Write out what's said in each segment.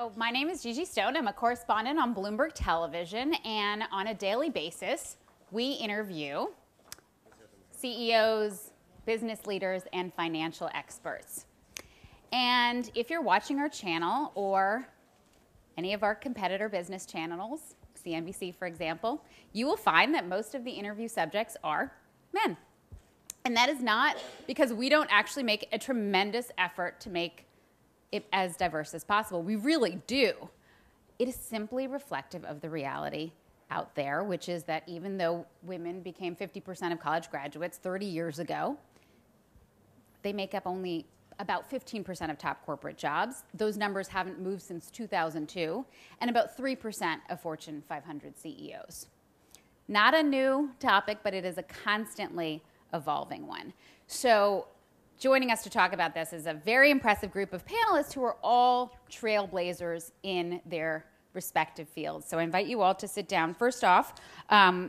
So my name is Gigi Stone. I'm a correspondent on Bloomberg Television, and on a daily basis, we interview CEOs, business leaders, and financial experts. And if you're watching our channel or any of our competitor business channels, CNBC, for example, you will find that most of the interview subjects are men. And that is not because we don't actually make a tremendous effort to make it as diverse as possible. We really do. It is simply reflective of the reality out there, which is that even though women became 50% of college graduates 30 years ago, they make up only about 15% of top corporate jobs. Those numbers haven't moved since 2002, and about 3% of Fortune 500 CEOs. Not a new topic, but it is a constantly evolving one. So joining us to talk about this is a very impressive group of panelists who are all trailblazers in their respective fields. So I invite you all to sit down. First off,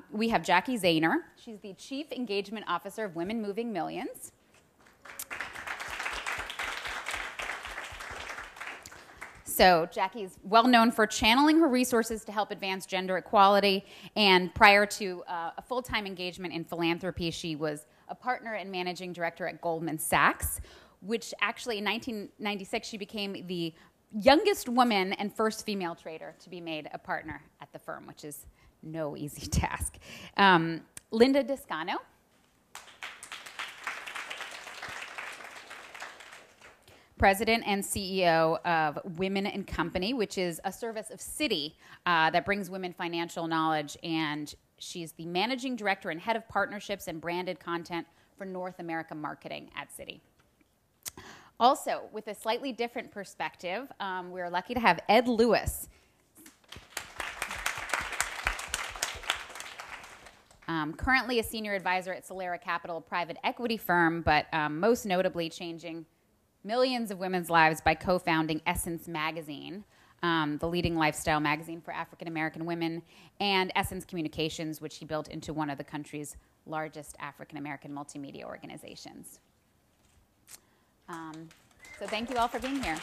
we have Jacki Zehner. She's the Chief Engagement Officer of Women Moving Millions. So Jacki is well known for channeling her resources to help advance gender equality. And prior to a full-time engagement in philanthropy, she was a partner and managing director at Goldman Sachs, which actually in 1996, she became the youngest woman and first female trader to be made a partner at the firm, which is no easy task. Linda Descano. President and CEO of Women & Company, which is a service of Citi that brings women financial knowledge, and she's the managing director and head of partnerships and branded content for North America marketing at Citi. Also, with a slightly different perspective, we're lucky to have Ed Lewis. Currently a senior advisor at Solera Capital, a private equity firm, but most notably changing millions of women's lives by co-founding Essence Magazine, the leading lifestyle magazine for African American women, and Essence Communications, which he built into one of the country's largest African American multimedia organizations. So thank you all for being here.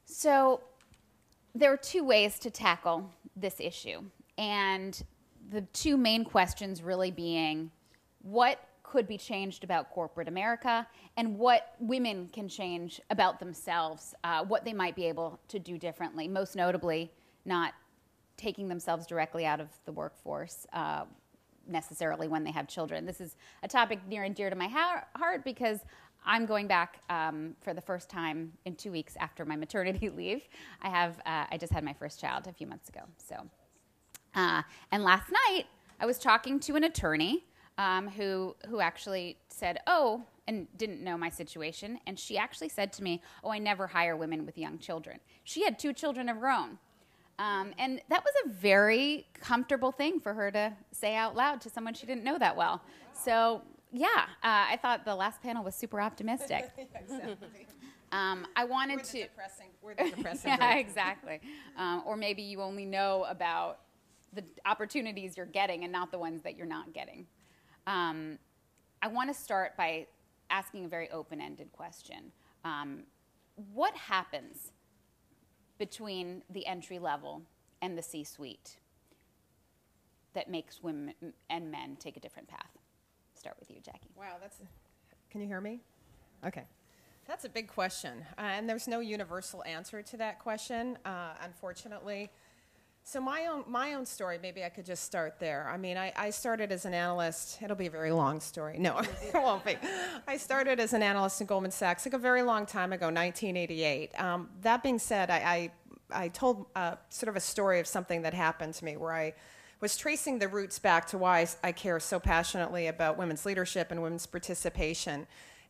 So there are two ways to tackle this issue, and the two main questions really being what could be changed about corporate America and what women can change about themselves, what they might be able to do differently, most notably not taking themselves directly out of the workforce necessarily when they have children. This is a topic near and dear to my heart because I'm going back for the first time in 2 weeks after my maternity leave. I just had my first child a few months ago. So, and last night I was talking to an attorney who actually said, oh, and didn't know my situation. And she actually said to me, oh, I never hire women with young children. She had 2 children of her own. And that was a very comfortable thing for her to say out loud to someone she didn't know that well. So, yeah, I thought the last panel was super optimistic. Exactly. I wanted We're the depressing yeah, exactly. Or maybe you only know about the opportunities you're getting and not the ones that you're not getting. I want to start by asking a very open-ended question. What happens between the entry level and the C-suite that makes women and men take a different path? Start with you, Jacki. Wow, can you hear me? Okay. That's a big question, and there's no universal answer to that question, unfortunately. So my own story, maybe I could just start there. I mean, I started as an analyst. It'll be a very long story. No, it won't be. I started as an analyst in Goldman Sachs like a very long time ago, 1988. That being said, I told sort of a story of something that happened to me where I was tracing the roots back to why I care so passionately about women's leadership and women's participation,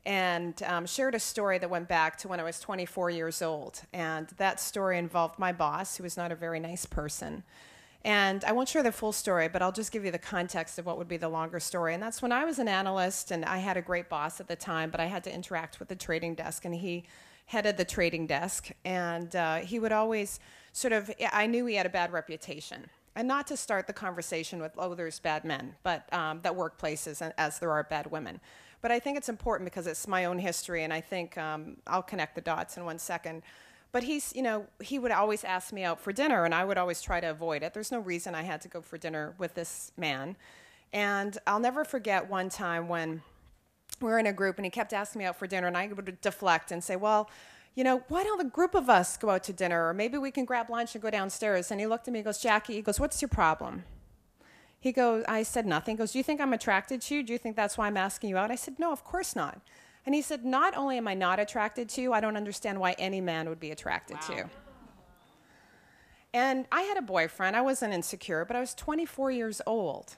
and shared a story that went back to when I was 24 years old. And that story involved my boss, who was not a very nice person. And I won't share the full story, but I'll just give you the context of what would be the longer story. And that's when I was an analyst, and I had a great boss at the time, but I had to interact with the trading desk, and he headed the trading desk. And he would always I knew he had a bad reputation. And not to start the conversation with, oh, there's bad men, but that workplaces, as there are bad women. But I think it's important because it's my own history, and I think I'll connect the dots in 1 second. But he would always ask me out for dinner, and I would always try to avoid it. There's no reason I had to go for dinner with this man. And I'll never forget one time when we were in a group, and he kept asking me out for dinner, and I would deflect and say, well, why don't the group of us go out to dinner? Or maybe we can grab lunch and go downstairs. And he looked at me and goes, Jackie, he goes, what's your problem? I said nothing. He goes, do you think I'm attracted to you? Do you think that's why I'm asking you out? I said, no, of course not. And he said, not only am I not attracted to you, I don't understand why any man would be attracted to you. And I had a boyfriend. I wasn't insecure, but I was 24 years old.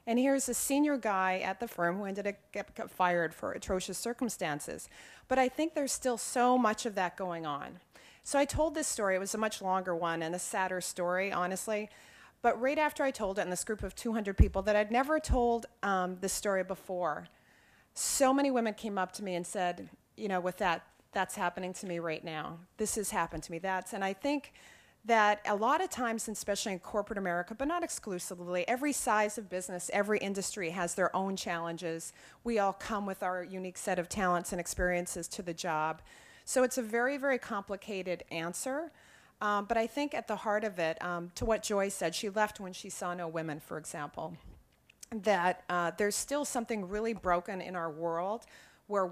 And here's a senior guy at the firm who ended up getting fired for atrocious circumstances. But I think there's still so much of that going on. So I told this story. It was a much longer one and a sadder story, honestly. But right after I told it in this group of 200 people that I'd never told this story before, so many women came up to me and said, with that's happening to me right now. This has happened to me. And I think that a lot of times, especially in corporate America, but not exclusively, every size of business, every industry has their own challenges. We all come with our unique set of talents and experiences to the job. So it's a very, very complicated answer. But I think at the heart of it, to what Joy said, she left when she saw no women, for example, that there's still something really broken in our world where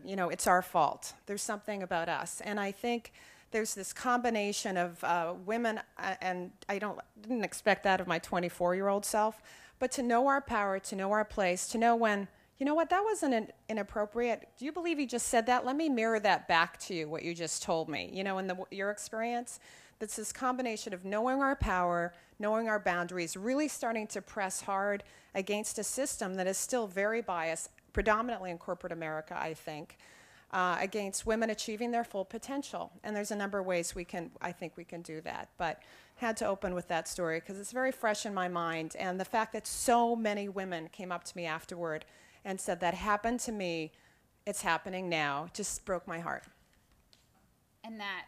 it's our fault. There's something about us. And I think there's this combination of women, and I didn't expect that of my 24-year-old self, but to know our power, to know our place, to know when, that wasn't inappropriate. Do you believe you just said that? Let me mirror that back to you, what you just told me. In your experience, that's this combination of knowing our power, knowing our boundaries, really starting to press hard against a system that is still very biased, predominantly in corporate America, I think, against women achieving their full potential. And there's a number of ways I think we can do that. But had to open with that story because it's very fresh in my mind. And the fact that so many women came up to me afterward and said, that happened to me, it's happening now, just broke my heart. And that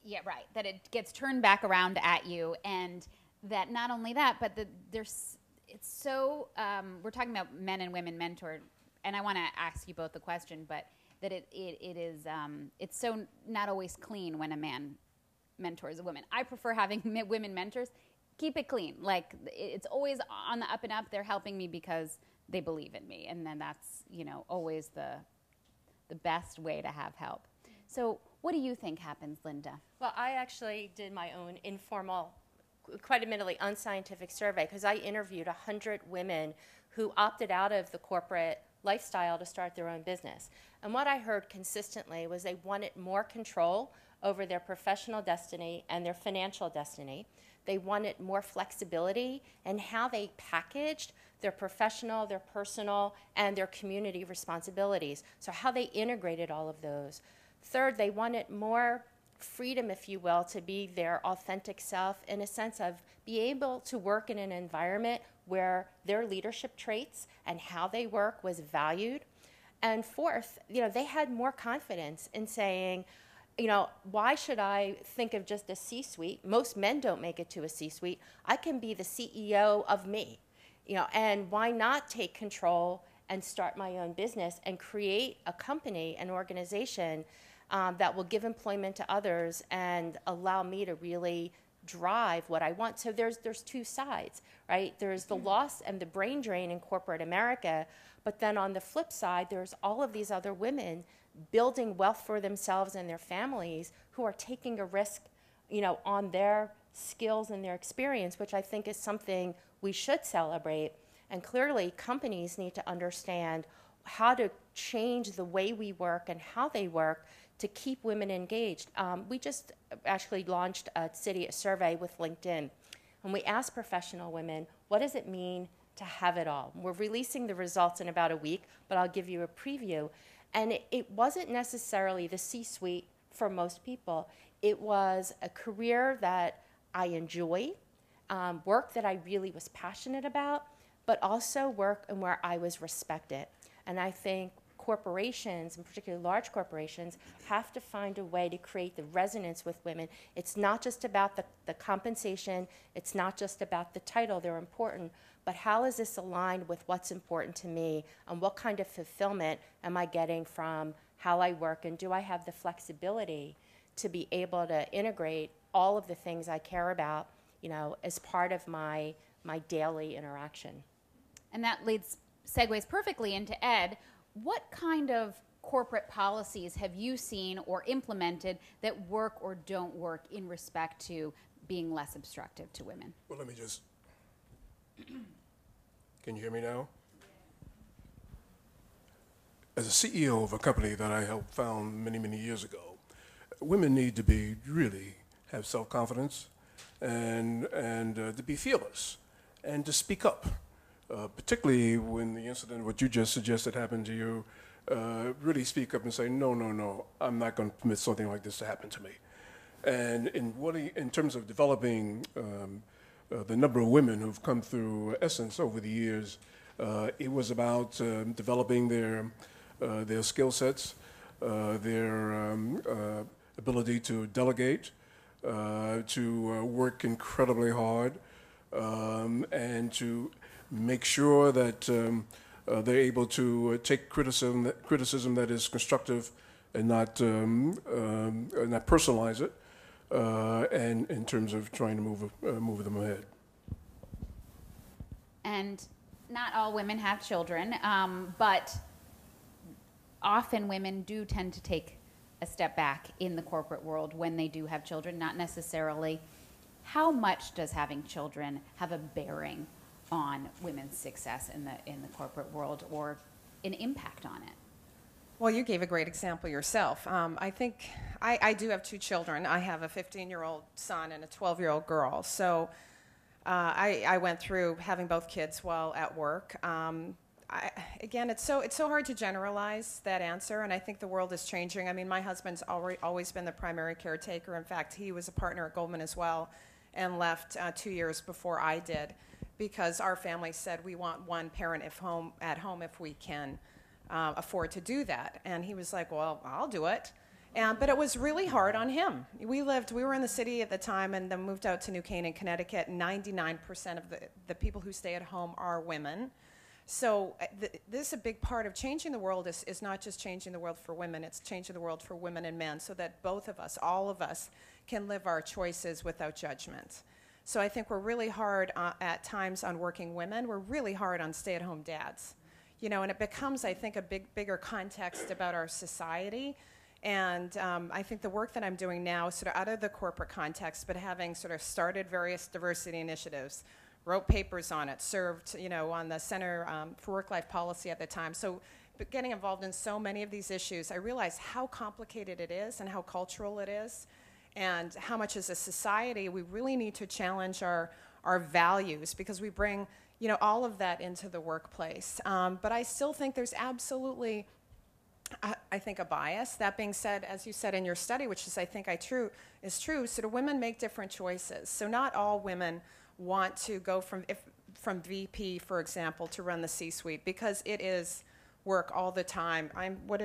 it gets turned back around at you. And that not only that, but we're talking about men and women mentored. And I want to ask you both the question, but that it's so not always clean when a man mentors a woman. I prefer having women mentors. Keep it clean. Like, it's always on the up and up. They're helping me because they believe in me. And then that's, always the best way to have help. So what do you think happens, Linda? Well, I actually did my own informal, quite admittedly unscientific survey because I interviewed 100 women who opted out of the corporate lifestyle to start their own business. And what I heard consistently was they wanted more control over their professional destiny and their financial destiny. They wanted more flexibility in how they packaged their professional, their personal, and their community responsibilities. So how they integrated all of those. Third, they wanted more freedom, if you will, to be their authentic self in a sense of be able to work in an environment where their leadership traits and how they work was valued. And fourth, they had more confidence in saying, why should I think of just a C-suite? Most men don't make it to a C-suite. I can be the CEO of me, and why not take control and start my own business and create a company, an organization that will give employment to others and allow me to really drive what I want. So there's two sides, right? There's the loss and the brain drain in corporate America, but then on the flip side, there's all of these other women building wealth for themselves and their families who are taking a risk, on their skills and their experience, which I think is something we should celebrate. And clearly, companies need to understand how to change the way we work and how they work to keep women engaged. We just actually launched a survey with LinkedIn, and we asked professional women, what does it mean to have it all? We're releasing the results in about a week, but I'll give you a preview. And it wasn't necessarily the C-suite for most people. It was a career that I enjoy, work that I really was passionate about, but also work and where I was respected. And I think corporations, and particularly large corporations, have to find a way to create the resonance with women. It's not just about the compensation, it's not just about the title, they're important, but how is this aligned with what's important to me, and what kind of fulfillment am I getting from how I work, and do I have the flexibility to be able to integrate all of the things I care about, as part of my daily interaction. And that segues perfectly into Ed. What kind of corporate policies have you seen or implemented that work or don't work in respect to being less obstructive to women? Well, let me just, can you hear me now? As a CEO of a company that I helped found many, many years ago, women need to really have self-confidence and to be fearless and to speak up, particularly when the incident, what you just suggested happened to you, really speak up and say, no, I'm not going to permit something like this to happen to me. And in terms of developing the number of women who've come through Essence over the years, it was about developing their skill sets, their ability to delegate, to work incredibly hard, and to make sure that they're able to take criticism that is constructive and not personalize it, and in terms of trying to move them ahead. And not all women have children, but often women do tend to take a step back in the corporate world when they do have children, not necessarily. How much does having children have a bearing on women's success in the corporate world, or an impact on it? Well, you gave a great example yourself. I think I do have two children. I have a 15-year-old son and a 12-year-old girl. So I went through having both kids while at work. Again, it's so hard to generalize that answer, and I think the world is changing. I mean, my husband's always been the primary caretaker. In fact, he was a partner at Goldman as well and left 2 years before I did, because our family said we want one parent at home if we can afford to do that. And he was like, well, I'll do it. But it was really hard on him. We were in the city at the time and then moved out to New Canaan, Connecticut. 99% of the people who stay at home are women. So this is a big part of changing the world is not just changing the world for women, it's changing the world for women and men so that both of us, all of us, can live our choices without judgment. So I think we're really hard at times on working women. We're really hard on stay-at-home dads. And it becomes, I think, a bigger context about our society. And I think the work that I'm doing now, sort of out of the corporate context, but having sort of started various diversity initiatives, wrote papers on it, served, on the Center for Work-Life Policy at the time. So getting involved in so many of these issues, I realized how complicated it is and how cultural it is, and how much as a society we really need to challenge our values, because we bring, all of that into the workplace. But I still think there's absolutely, I think, a bias. That being said, as you said in your study, which is, I think, is true, sort of women make different choices. So not all women want to go from VP, for example, to run the C-suite, because it is work all the time. I'm work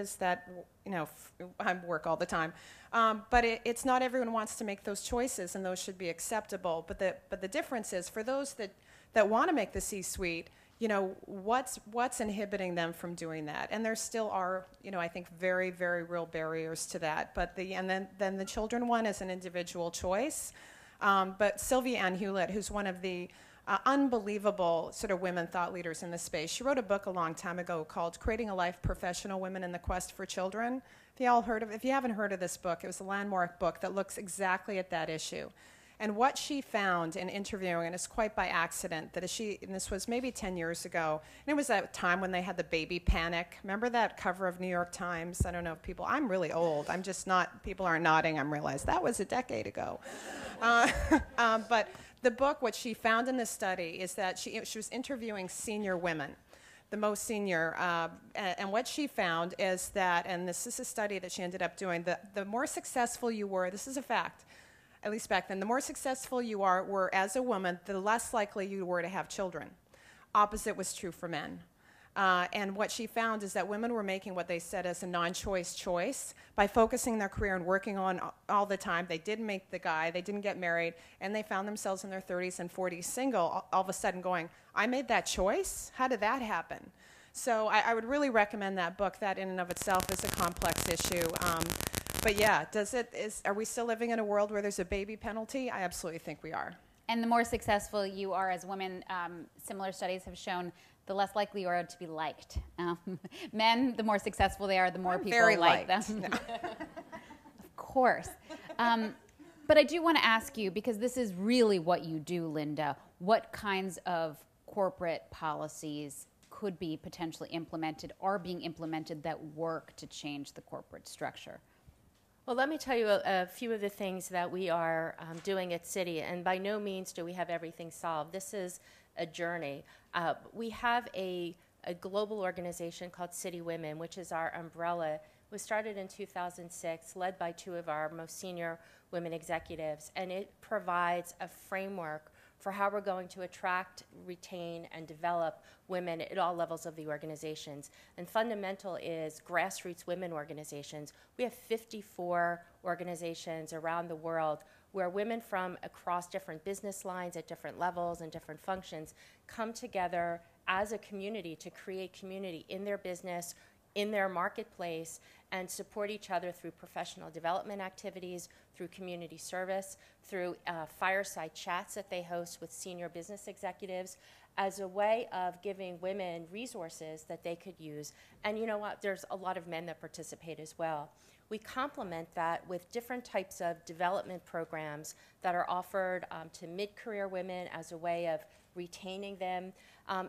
all the time. But it's not everyone wants to make those choices, and those should be acceptable. But the difference is, for those that want to make the C-suite, what's inhibiting them from doing that? And there still are, I think, very, very real barriers to that. But then the children one is an individual choice. But Sylvia Ann Hewlett, who's one of the unbelievable sort of women thought leaders in the space, she wrote a book a long time ago called Creating a Life: Professional Women in the Quest for Children. If you haven't heard of this book, it was a landmark book that looks exactly at that issue. And what she found in interviewing, and it's quite by accident, and this was maybe 10 years ago, and it was that time when they had the baby panic. Remember that cover of New York Times? I don't know if I'm really old. I'm just not, people aren't nodding. I'm realized that was a decade ago. But the book, what she found in this study is that she was interviewing senior women, the most senior, and what she found is that, and this is a study that she ended up doing, the more successful you were, this is a fact, at least back then, the more successful you were as a woman, the less likely you were to have children. Opposite was true for men. And what she found is that women were making what they said as a non-choice choice by focusing their career and working on all the time. They didn't make the guy, they didn't get married, and they found themselves in their 30s and 40s single, all of a sudden going, I made that choice? How did that happen? So I would really recommend that book. That in and of itself is a complex issue. But yeah, are we still living in a world where there's a baby penalty? I absolutely think we are. And the more successful you are as women, similar studies have shown the less likely you are to be liked. Men, the more successful they are, the more I'm people very like liked. them. Of course. But I do want to ask you, because this is really what you do, Linda, what kinds of corporate policies could be potentially implemented, are being implemented, that work to change the corporate structure? Well, let me tell you a few of the things that we are doing at Citi, and by no means do we have everything solved. This is a journey. We have a global organization called Citi Women, which is our umbrella. It was started in 2006, led by two of our most senior women executives, and it provides a framework for how we're going to attract, retain, and develop women at all levels of the organizations. And fundamental is grassroots women organizations. We have 54 organizations around the world where women from across different business lines at different levels and different functions come together as a community to create community in their business, in their marketplace, and support each other through professional development activities, through community service, through fireside chats that they host with senior business executives, as a way of giving women resources that they could use. And you know what? There's a lot of men that participate as well. We complement that with different types of development programs that are offered to mid-career women as a way of retaining them,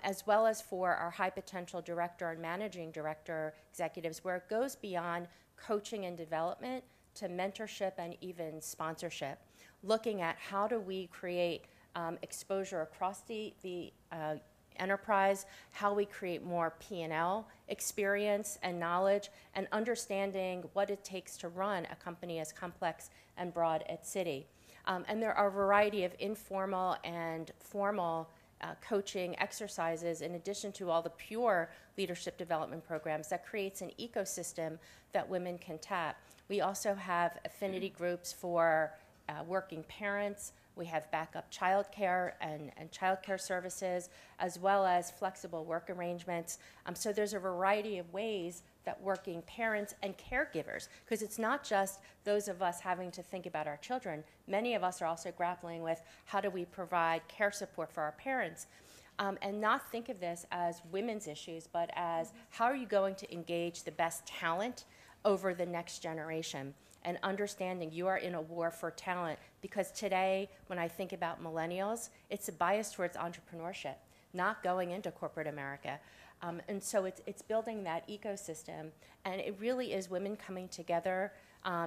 as well as for our high potential director and managing director executives, where it goes beyond coaching and development to mentorship and even sponsorship, looking at how do we create exposure across the enterprise, how we create more P&L experience and knowledge, and understanding what it takes to run a company as complex and broad at Citi. And there are a variety of informal and formal coaching exercises, in addition to all the pure leadership development programs, that creates an ecosystem that women can tap. We also have affinity groups for working parents. We have backup childcare and childcare services, as well as flexible work arrangements. So there's a variety of ways that working parents and caregivers, because it's not just those of us having to think about our children. Many of us are also grappling with how do we provide care support for our parents, and not think of this as women's issues, but as how are you going to engage the best talent over the next generation, and understanding you are in a war for talent. Because today, when I think about millennials, it's a bias towards entrepreneurship, not going into corporate America. And so it's building that ecosystem, and it really is women coming together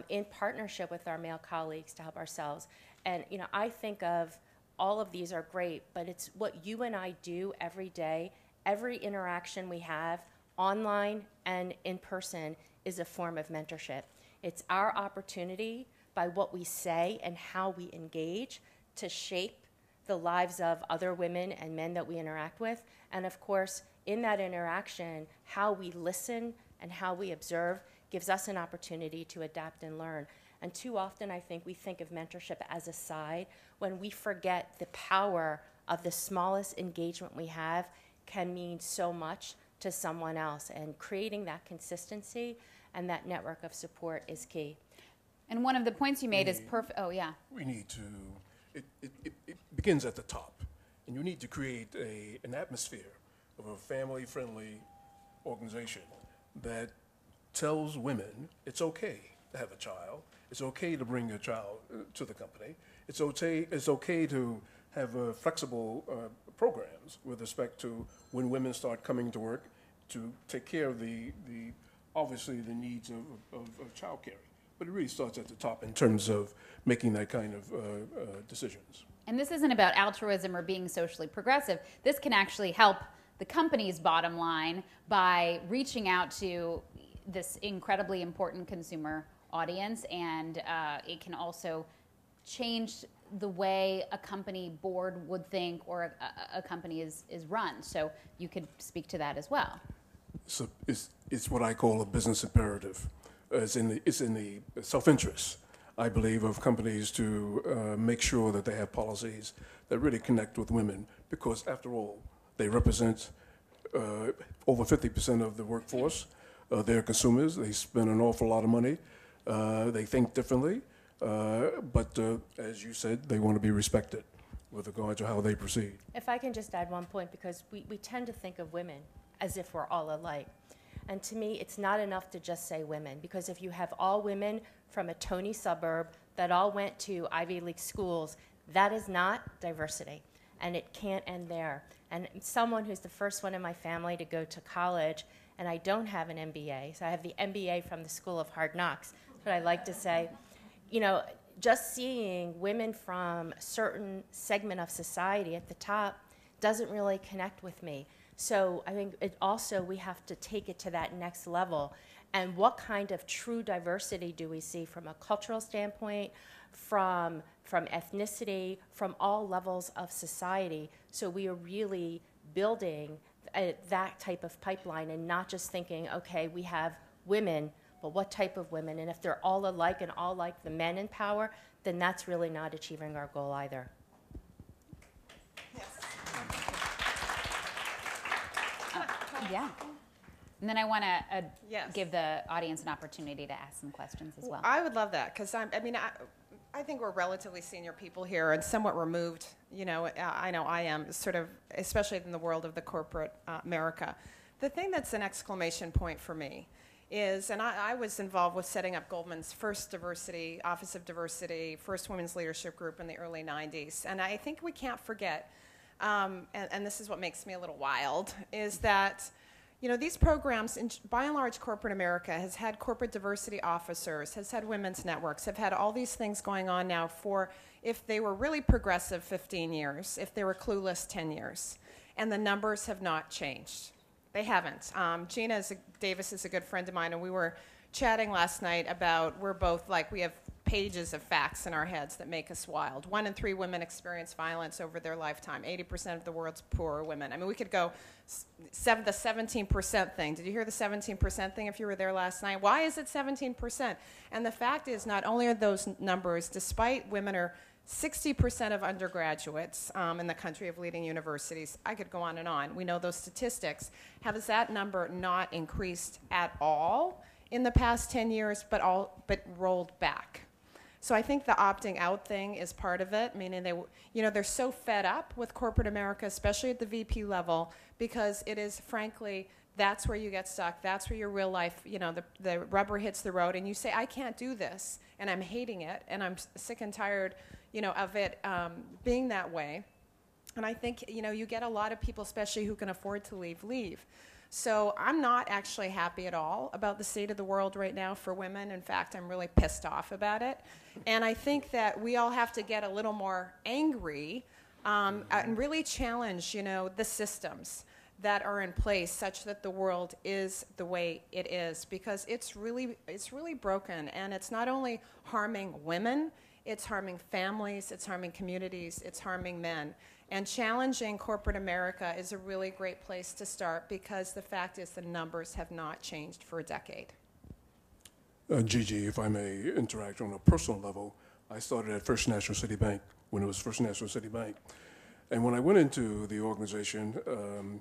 in partnership with our male colleagues to help ourselves. And you know, I think of all of these are great, but it's what you and I do every day. Every interaction we have, online and in person, is a form of mentorship. It's our opportunity, by what we say and how we engage, to shape the lives of other women and men that we interact with. And of course, in that interaction, how we listen and how we observe gives us an opportunity to adapt and learn. And too often, I think we think of mentorship as a side, when we forget the power of the smallest engagement we have can mean so much to someone else. And creating that consistency and that network of support is key. And one of the points you made is perfect. Oh, yeah. We need to, it begins at the top. And you need to create an atmosphere of a family-friendly organization that tells women it's okay to have a child. It's okay to bring your child to the company. It's okay to have flexible programs with respect to when women start coming to work, to take care of obviously the needs of child care. But it really starts at the top in terms of making that kind of decisions. And this isn't about altruism or being socially progressive. This can actually help the company's bottom line by reaching out to this incredibly important consumer audience, and it can also change the way a company board would think or a company is run. So you could speak to that as well. So it's what I call a business imperative. It's in the self-interest, I believe, of companies to make sure that they have policies that really connect with women, because after all, they represent over 50% of the workforce. They're consumers. They spend an awful lot of money. They think differently. But as you said, they want to be respected with regard to how they proceed. If I can just add one point, because we tend to think of women as if we're all alike. And to me, it's not enough to just say women, because if you have all women from a Tony suburb that all went to Ivy League schools, that is not diversity, and it can't end there. And someone who's the first one in my family to go to college, and I don't have an MBA, so I have the MBA from the School of Hard Knocks, but I like to say, you know, just seeing women from a certain segment of society at the top doesn't really connect with me. So I think we have to take it to that next level. And what kind of true diversity do we see from a cultural standpoint, from ethnicity, from all levels of society? So we are really building that type of pipeline and not just thinking, okay, we have women, but what type of women? And if they're all alike and all like the men in power, then that's really not achieving our goal either. Yeah. And then I want to Yes. give the audience an opportunity to ask some questions as well. I would love that, because I think we're relatively senior people here and somewhat removed. You know, I know I am, sort of, especially in the world of the corporate America. The thing that's an exclamation point for me is, and I was involved with setting up Goldman's first diversity, Office of Diversity, first women's leadership group in the early 90s. And I think we can't forget, and this is what makes me a little wild, is that, you know, these programs, by and large, corporate America has had corporate diversity officers, has had women's networks, have had all these things going on now for, if they were really progressive, 15 years, if they were clueless, 10 years. And the numbers have not changed. They haven't. Gina Davis is a good friend of mine, and we were chatting last night about, we're both like, we have pages of facts in our heads that make us wild. 1 in 3 women experience violence over their lifetime. 80% of the world's poor are women. I mean, we could go the 17% thing. Did you hear the 17% thing if you were there last night? Why is it 17%? And the fact is, not only are those numbers, despite women are 60% of undergraduates in the country of leading universities. I could go on and on. We know those statistics. Has that number not increased at all in the past 10 years, but rolled back? So I think the opting out thing is part of it, meaning they're so fed up with corporate America, especially at the VP level, because it is, frankly, that's where you get stuck. That's where your real life, the rubber hits the road, and you say, I can't do this, and I'm hating it, and I'm sick and tired, of it being that way. And I think, you get a lot of people, especially who can afford to leave. So I'm not actually happy at all about the state of the world right now for women. In fact, I'm really pissed off about it. And I think that we all have to get a little more angry and really challenge, the systems that are in place such that the world is the way it is, because it's really broken, and it's not only harming women, it's harming families, it's harming communities, it's harming men. And challenging corporate America is a really great place to start, because the fact is the numbers have not changed for a decade. Gigi, if I may interact on a personal level, I started at First National City Bank when it was First National City Bank. And when I went into the organization,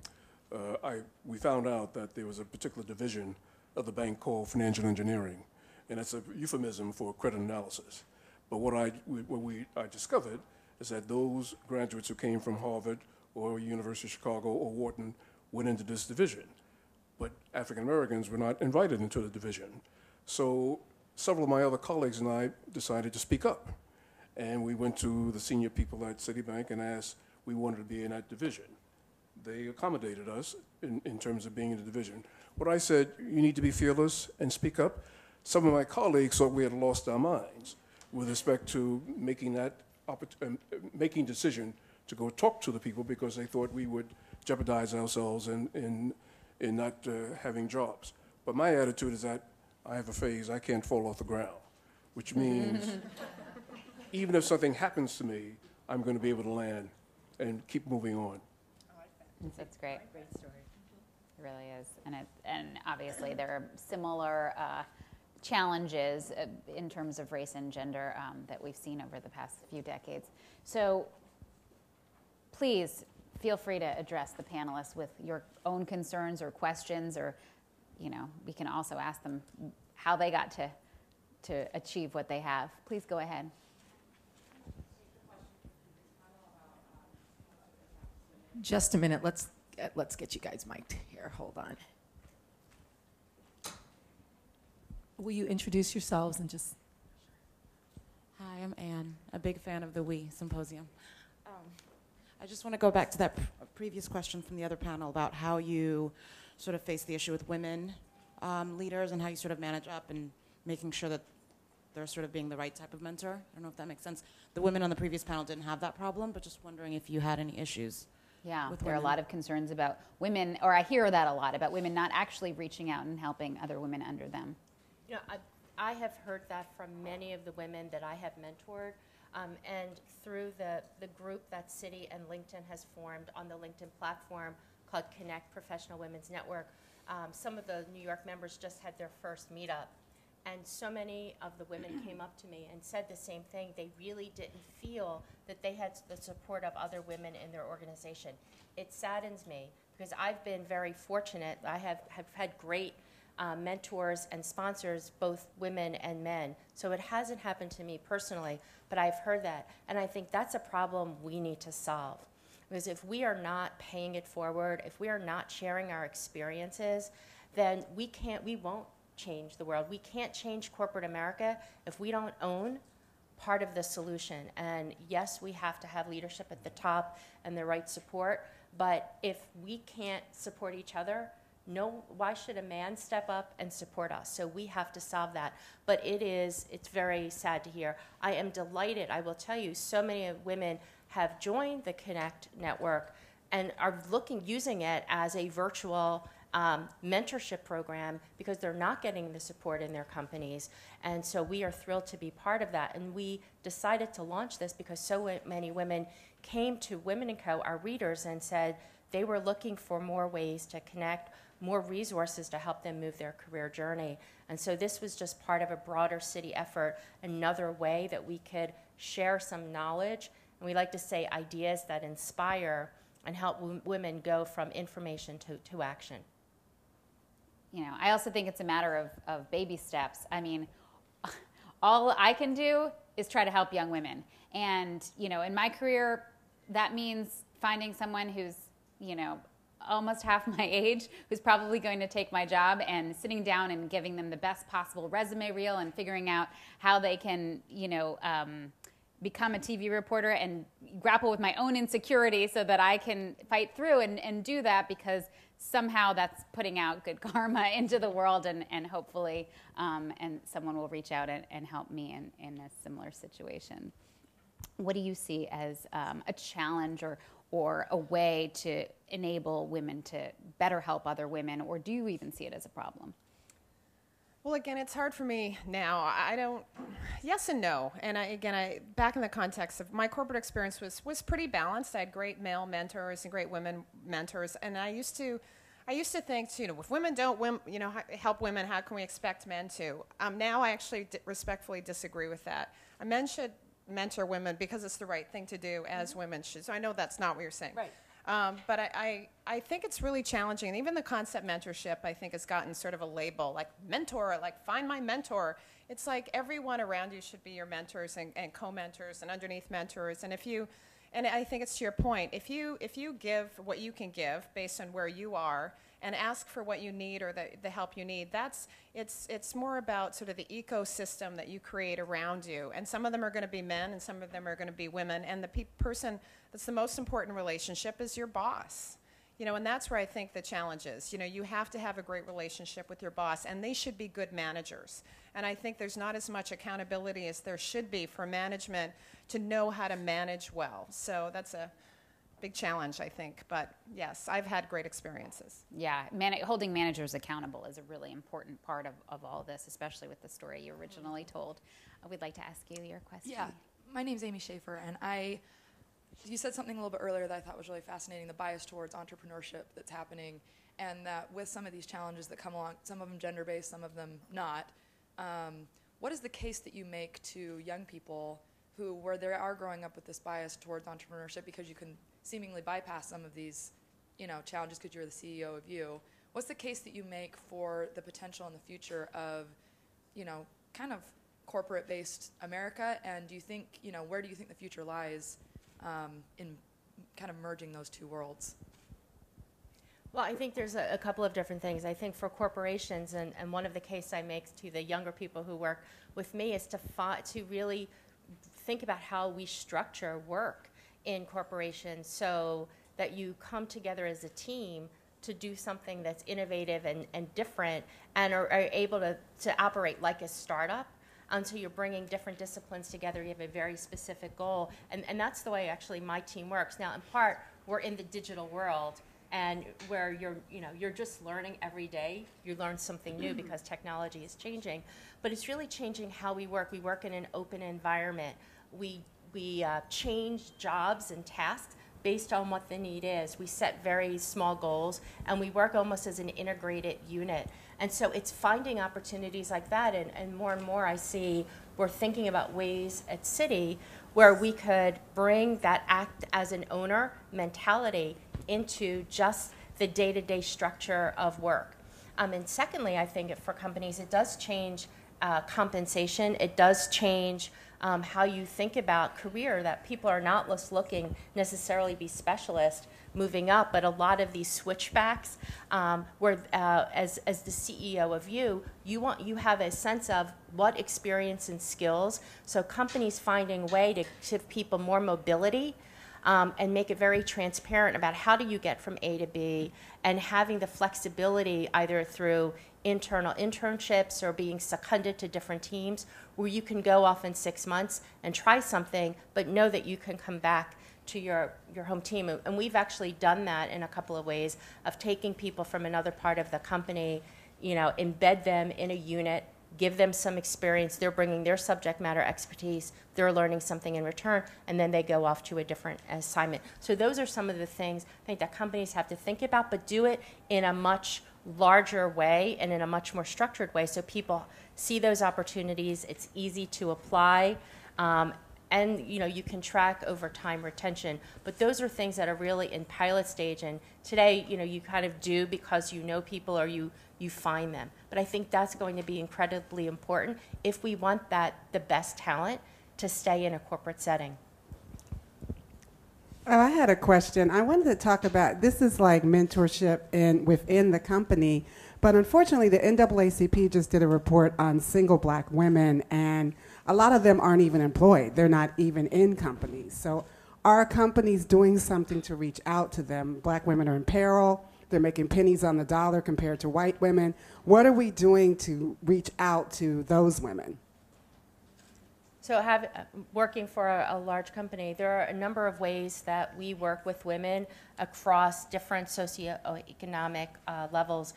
we found out that there was a particular division of the bank called financial engineering, and that's a euphemism for credit analysis. But what I discovered is that those graduates who came from Harvard or University of Chicago or Wharton went into this division, but African Americans were not invited into the division. So several of my other colleagues and I decided to speak up, and we went to the senior people at Citibank and asked we wanted to be in that division. They accommodated us in terms of being in the division. What I said, you need to be fearless and speak up. Some of my colleagues thought we had lost our minds with respect to making decision to go talk to the people, because they thought we would jeopardize ourselves in not having jobs. But my attitude is that I have a phrase, I can't fall off the ground, which means even if something happens to me, I'm going to be able to land and keep moving on. That's great. Great story. It really is. And obviously there are similar challenges in terms of race and gender that we've seen over the past few decades. So please feel free to address the panelists with your own concerns or questions, or, you know, we can also ask them how they got to achieve what they have. Please go ahead. Just a minute. Let's get you guys mic'd here. Hold on. Will you introduce yourselves and just... Hi, I'm Anne, a big fan of the We Symposium. I just want to go back to that previous question from the other panel about how you sort of face the issue with women leaders and how you sort of manage up and making sure that they're sort of being the right type of mentor. I don't know if that makes sense. The women on the previous panel didn't have that problem, but just wondering if you had any issues. Yeah, with there are a women. lot of concerns about women, or I hear that a lot, about women not actually reaching out and helping other women under them. You know, I have heard that from many of the women that I have mentored, and through the group that Citi and LinkedIn has formed on the LinkedIn platform called Connect Professional Women's Network. Some of the New York members just had their first meetup, and so many of the women came up to me and said the same thing. They really didn't feel that they had the support of other women in their organization. It saddens me because I've been very fortunate. I have had great mentors and sponsors, both women and men. So it hasn't happened to me personally, but I've heard that. And I think that's a problem we need to solve. Because if we are not paying it forward, if we are not sharing our experiences, then we won't change the world. We can't change corporate America if we don't own part of the solution. And yes, we have to have leadership at the top and the right support, but if we can't support each other, why should a man step up and support us? So we have to solve that. But it's very sad to hear. I am delighted. I will tell you, so many women have joined the Connect network and are using it as a virtual mentorship program because they're not getting the support in their companies. And so we are thrilled to be part of that. And we decided to launch this because so many women came to Women & Co., our readers, and said they were looking for more ways to connect, more resources to help them move their career journey. And so this was just part of a broader Citi effort, another way that we could share some knowledge, and we like to say ideas that inspire and help women go from information to action. You know, I also think it's a matter of baby steps. I mean, all I can do is try to help young women. And, you know, in my career, that means finding someone who's, you know, almost half my age, who's probably going to take my job, and sitting down and giving them the best possible resume reel and figuring out how they can, you know, become a TV reporter and grapple with my own insecurity so that I can fight through and do that, because somehow that's putting out good karma into the world, and hopefully and someone will reach out and help me in a similar situation. What do you see as a challenge or a way to enable women to better help other women, or do you even see it as a problem? Well, again, it's hard for me now. I don't, yes and no. And back in the context of my corporate experience was pretty balanced. I had great male mentors and great women mentors. And I used to think, you know, if women don't, help women, how can we expect men to? Now I actually respectfully disagree with that. Men should mentor women because it's the right thing to do, as women should. So I know that's not what you're saying. Right. But I think it's really challenging. And even the concept mentorship, I think, has gotten sort of a label, like mentor, like find my mentor. It's like everyone around you should be your mentors and co-mentors and underneath mentors. And and I think it's to your point, if you give what you can give based on where you are and ask for what you need or the help you need, it's more about sort of the ecosystem that you create around you. And some of them are going to be men and some of them are going to be women. And the person that's the most important relationship is your boss. You know, and that's where I think the challenge is. You know, you have to have a great relationship with your boss, and they should be good managers. And I think there's not as much accountability as there should be for management to know how to manage well. So that's a big challenge, I think. But yes, I've had great experiences. Yeah, holding managers accountable is a really important part of all this, especially with the story you originally told. We'd like to ask you your question. Yeah, My name's Amy Schaefer, and you said something a little bit earlier that I thought was really fascinating, the bias towards entrepreneurship that's happening, and that with some of these challenges that come along, some of them gender-based, some of them not, what is the case that you make to young people where they are growing up with this bias towards entrepreneurship because you can seemingly bypass some of these, challenges because you're the CEO of you? What's the case that you make for the potential in the future of, kind of corporate-based America, and do you think, where do you think the future lies in kind of merging those two worlds? Well, I think there's a couple of different things. I think for corporations, and one of the case I make to the younger people who work with me is to really think about how we structure work in corporations so that you come together as a team to do something that's innovative and different and are able to operate like a startup until you're bringing different disciplines together. You have a very specific goal. And that's the way actually my team works. Now, in part, we're in the digital world and where you're just learning every day. You learn something new because technology is changing. But it's really changing how we work. We work in an open environment. We change jobs and tasks based on what the need is. We set very small goals, and we work almost as an integrated unit. And so it's finding opportunities like that, and more I see we're thinking about ways at Citi where we could bring that act as an owner mentality into just the day-to-day structure of work. And secondly, I think for companies, it does change compensation. It does change how you think about career, that people are not just looking necessarily be specialists moving up, but a lot of these switchbacks where as the CEO of you have a sense of what experience and skills. So companies finding a way to give people more mobility and make it very transparent about how do you get from A to B, and having the flexibility either through internal internships or being seconded to different teams where you can go off in 6 months and try something, but know that you can come back to your home team. And we've actually done that in a couple of ways of taking people from another part of the company, embed them in a unit, give them some experience. They're bringing their subject matter expertise. They're learning something in return, and then they go off to a different assignment. So those are some of the things I think that companies have to think about, but do it in a much larger way and in a much more structured way so people see those opportunities. It's easy to apply. And you can track over time retention. But those are things that are really in pilot stage. And today, you kind of do because you know people or you find them. But I think that's going to be incredibly important if we want the best talent to stay in a corporate setting. Oh, I had a question. I wanted to talk about, this is like mentorship within the company, but unfortunately the NAACP just did a report on single black women, and a lot of them aren't even employed. They're not even in companies. So are companies doing something to reach out to them? Black women are in peril. They're making pennies on the dollar compared to white women. What are we doing to reach out to those women? So working for a large company, there are a number of ways that we work with women across different socioeconomic levels.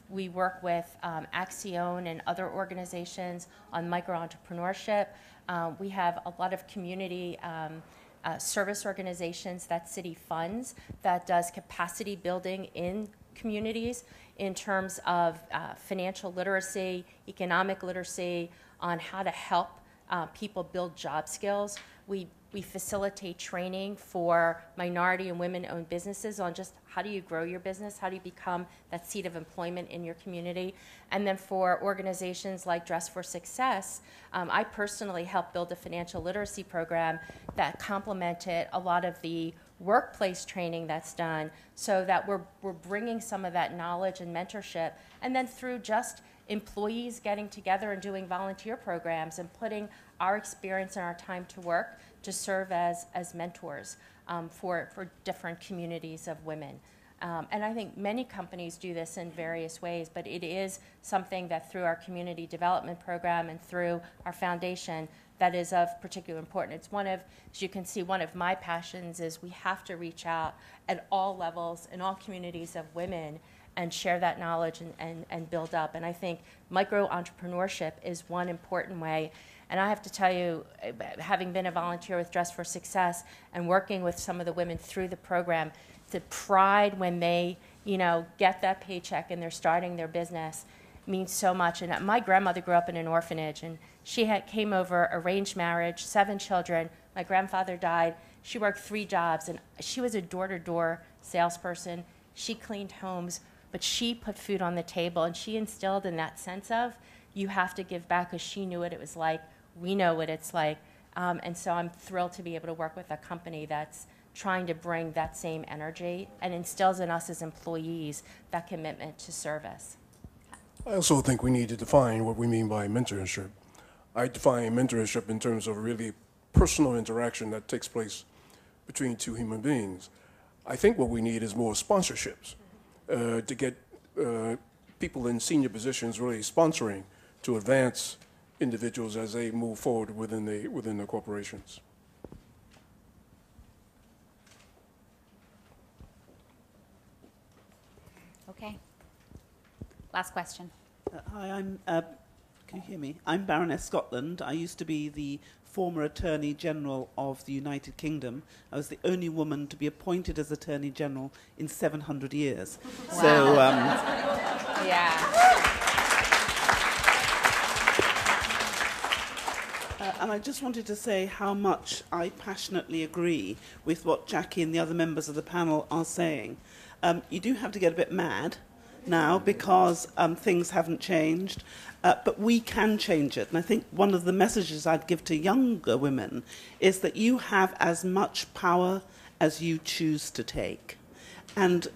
We work with Axion and other organizations on micro-entrepreneurship. We have a lot of community service organizations that Citi funds that does capacity building in communities in terms of financial literacy, economic literacy, on how to help people build job skills. We facilitate training for minority and women-owned businesses on just how do you grow your business, how do you become that seat of employment in your community. And then for organizations like Dress for Success, I personally helped build a financial literacy program that complemented a lot of the workplace training that's done so that we're bringing some of that knowledge and mentorship. And then through just employees getting together and doing volunteer programs and putting our experience and our time to work to serve as mentors for different communities of women. And I think many companies do this in various ways, but it is something that through our community development program and through our foundation that is of particular importance. It's one of, as you can see, one of my passions is we have to reach out at all levels in all communities of women and share that knowledge and build up. And I think micro-entrepreneurship is one important way. And I have to tell you, having been a volunteer with Dress for Success and working with some of the women through the program, the pride when they, get that paycheck and they're starting their business means so much. And my grandmother grew up in an orphanage, and she came over, arranged marriage, 7 children. My grandfather died. She worked 3 jobs, and she was a door-to-door salesperson. She cleaned homes, but she put food on the table, and she instilled in that sense of, you have to give back, because she knew what it was like. We know what it's like. And so I'm thrilled to be able to work with a company that's trying to bring that same energy and instills in us as employees that commitment to service. I also think we need to define what we mean by mentorship. I define mentorship in terms of really personal interaction that takes place between 2 human beings. I think what we need is more sponsorships to get people in senior positions really sponsoring to advance individuals as they move forward within the corporations. Okay. Last question. Hi, can you hear me? I'm Baroness Scotland. I used to be the former Attorney General of the United Kingdom. I was the only woman to be appointed as Attorney General in 700 years. Wow. So, yeah. And I just wanted to say how much I passionately agree with what Jackie and the other members of the panel are saying. You do have to get a bit mad now because things haven't changed, but we can change it. And I think one of the messages I'd give to younger women is that you have as much power as you choose to take. And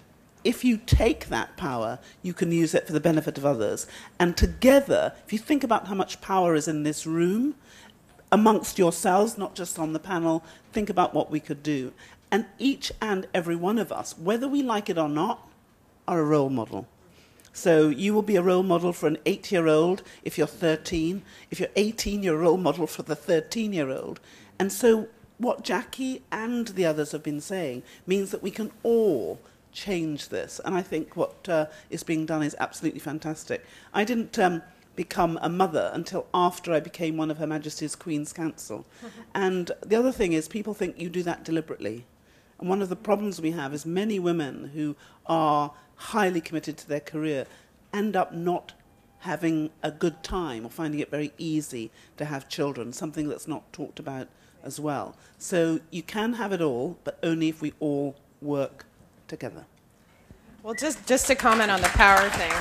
if you take that power, you can use it for the benefit of others. And together, if you think about how much power is in this room, amongst yourselves, not just on the panel, think about what we could do. And each and every one of us, whether we like it or not, are a role model. So you will be a role model for an 8-year-old if you're 13. If you're 18, you're a role model for the 13-year-old. And so what Jackie and the others have been saying means that we can all change this. And I think what is being done is absolutely fantastic. I didn't become a mother until after I became one of Her Majesty's Queen's Counsel. And the other thing is people think you do that deliberately. And one of the problems we have is many women who are highly committed to their career end up not having a good time or finding it very easy to have children, something that's not talked about as well. So you can have it all, but only if we all work together. Well, just to comment on the power thing.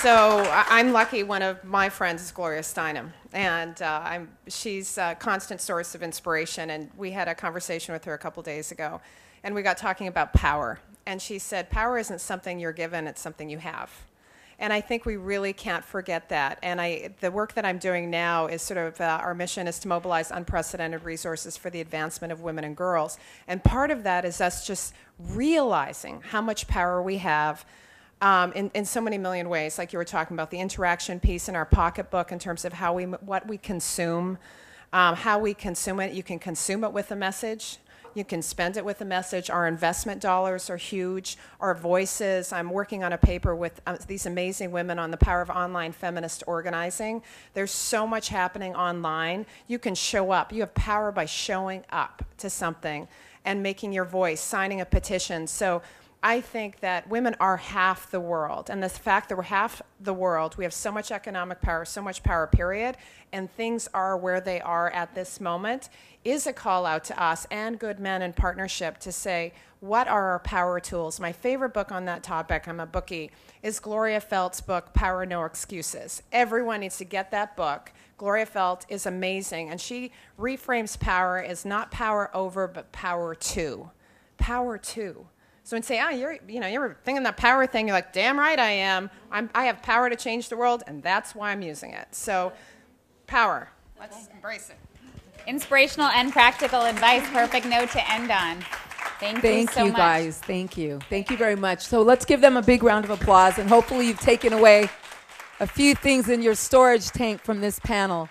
So I'm lucky one of my friends is Gloria Steinem, and she's a constant source of inspiration, and we had a conversation with her a couple days ago, and we got talking about power. And she said, power isn't something you're given, it's something you have. And I think we really can't forget that. And the work that I'm doing now is sort of, our mission is to mobilize unprecedented resources for the advancement of women and girls. And part of that is us just realizing how much power we have in so many million ways, like you were talking about, the interaction piece in our pocketbook in terms of what we consume, how we consume it. You can consume it with a message. You can spend it with a message. Our investment dollars are huge. Our voices. I'm working on a paper with these amazing women on the power of online feminist organizing. There's so much happening online. You can show up. You have power by showing up to something and making your voice, signing a petition. So I think that women are half the world. And the fact that we're half the world, we have so much economic power, so much power, period, and things are where they are at this moment, is a call out to us and good men in partnership to say, what are our power tools? My favorite book on that topic, I'm a bookie, is Gloria Felt's book, Power, No Excuses. Everyone needs to get that book. Gloria Felt is amazing, and she reframes power as not power over, but power to. Power to. So when you say, you're thinking that power thing, you're like, damn right I am. I have power to change the world, and that's why I'm using it. So power. Let's embrace it. Inspirational and practical advice. Perfect note to end on. Thank you so much. Guys. Thank you. Thank you very much. So let's give them a big round of applause, and hopefully you've taken away a few things in your storage tank from this panel.